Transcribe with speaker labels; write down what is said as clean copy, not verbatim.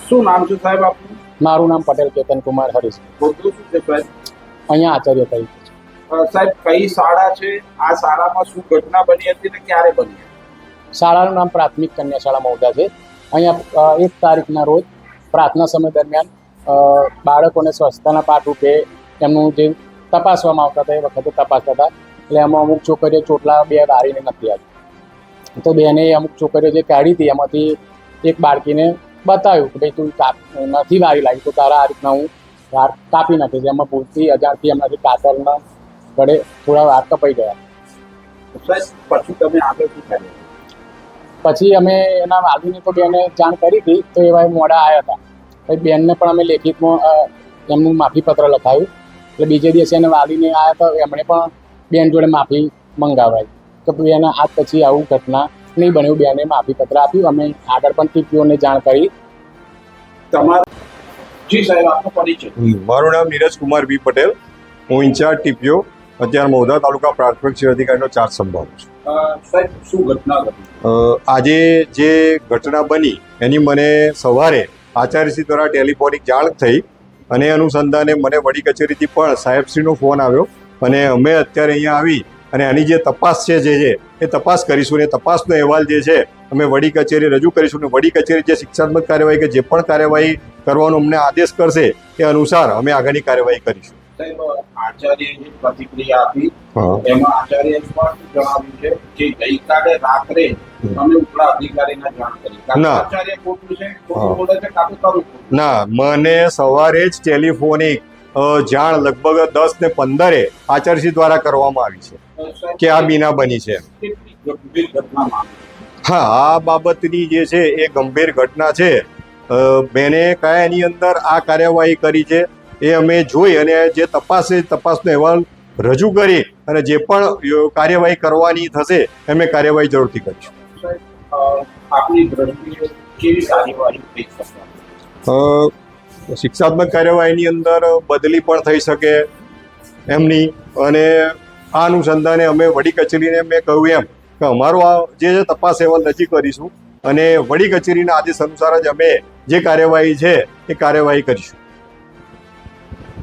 Speaker 1: શું નામ છે સાહેબ આપનું?
Speaker 2: મારું નામ પટેલ કેતન કુમાર હરીશ.
Speaker 1: હોદ્દો શું છે સાહેબ?
Speaker 2: અહીંયા આચાર્ય તરીકે છે.
Speaker 1: સાહેબ કઈ શાળા છે? આ શાળામાં શું ઘટના બની હતી ને ક્યારે બની?
Speaker 2: શાળાનું નામ પ્રાથમિક કન્યા શાળા મૌદા છે. અહીંયા 1 તારીખના રોજ પ્રાર્થના સમય દરમિયાન બાળકોને સ્વચ્છતાના પાઠ રૂપે એમનું જે તપાસવામાં આવતા હતા એ વખતે તપાસતા હતા. એટલે એમાં અમુક છોકરીઓ ચોટલા 2 વારીને નથી આવી. તો બેને અમુક છોકરીઓ જે કાઢી હતી એમાંથી એક બાળકીને બતાવ્યું કે ભાઈ તું નથી વારી લાગી તો તારા આ રીતના હું વાર કાપી નાખીશ. એમાં ભૂલથી અજાણથી એમનાથી કાતરના વડે થોડા વાર કપાઈ ગયા.
Speaker 1: સાહેબ પછી તમે આગળ શું કર્યું?
Speaker 2: પછી અમે એના વાલીને તો બેને જાણ કરી હતી તો એવા મોડા આવ્યા હતા. પછી બેનને પણ અમે લેખિતમાં એમનું માફીપત્ર લખાયું. એટલે બીજે દિવસે એને વાલીને આવ્યા હતા એમણે પણ બેન જોડે માફી મંગાવાઈ તો બેન આજ પછી આવું ઘટના નહીં બન્યું. બેને માફીપત્ર આપ્યું. અમે આગળ પણ ટીપીઓને જાણ કરી.
Speaker 1: તમારા જી સાહેબ આપનો પરિચય?
Speaker 3: મારું નામ નીરજ કુમાર બી પટેલ. હું ઇન્ચાર્જ ટીપીઓ અત્યારે મૌદા તાલુકા પ્રાથમિક શિક્ષણ અધિકારીનો ચાર્જ સંભાળું છું.
Speaker 1: સાહેબ શું ઘટના બની?
Speaker 3: આજે જે ઘટના બની એની મને સવારે આચાર્યશ્રી દ્વારા ટેલિફોનિક જાણ થઈ અને અનુસંધાને મને વડી કચેરીથી પણ સાહેબશ્રીનો ફોન આવ્યો અને અમે અત્યારે અહીંયા આવી અને આની જે તપાસ છે એ તપાસ કરીશું અને તપાસનો અહેવાલ જે છે અમે વડી કચેરી રજૂ કરીશું અને વડી કચેરી જે શિક્ષાત્મક કાર્યવાહી કે જે પણ કાર્યવાહી કરવાનો અમને આદેશ કરશે એ અનુસાર અમે આગળની કાર્યવાહી કરીશું.
Speaker 1: સાહેબ આચાર્યએ જે પ્રતિક્રિયા આપી એમાં આચાર્યએ સ્પષ્ટ જણાવ્યું છે કે ગઈકાલે રાત્રે તમે ઉપલા અધિકારીને જાણ કરી.
Speaker 3: ના.
Speaker 1: આચાર્ય ખોટું છે, ખોટું બોલે છે, કાં તો ખરું ખોટું?
Speaker 3: ના, મને સવારે જ ટેલિફોનિક જાણ લગભગ 10:15 આચાર્યશ્રી દ્વારા કરવામાં આવી છે કે આ બીના બની છે.
Speaker 1: કેટલી ગંભીર ઘટના માની?
Speaker 3: હા, આ બાબતની જે છે એ ગંભીર ઘટના છે. બેને કયા એની અંદર આ કાર્યવાહી કરી છે એ અમે જોઈ અને જે તપાસ છે તપાસનો અહેવાલ રજૂ કરી અને જે પણ કાર્યવાહી કરવાની થશે અમે કાર્યવાહી જરૂરથી કરીશું.
Speaker 1: આપની દ્રષ્ટિએ કેવી કાર્યવાહી થઈ શકે?
Speaker 3: શિક્ષાત્મક કાર્યવાહીની અંદર બદલી પણ થઈ શકે એમની અને આ અનુસંધાને અમે વડી કચેરીને મેં કહ્યું એમ કે અમારો આ જે તપાસ અહેવાલ રજી કરીશું અને વડી કચેરીના આદેશ અનુસાર જ અમે જે કાર્યવાહી છે એ કાર્યવાહી કરીશું.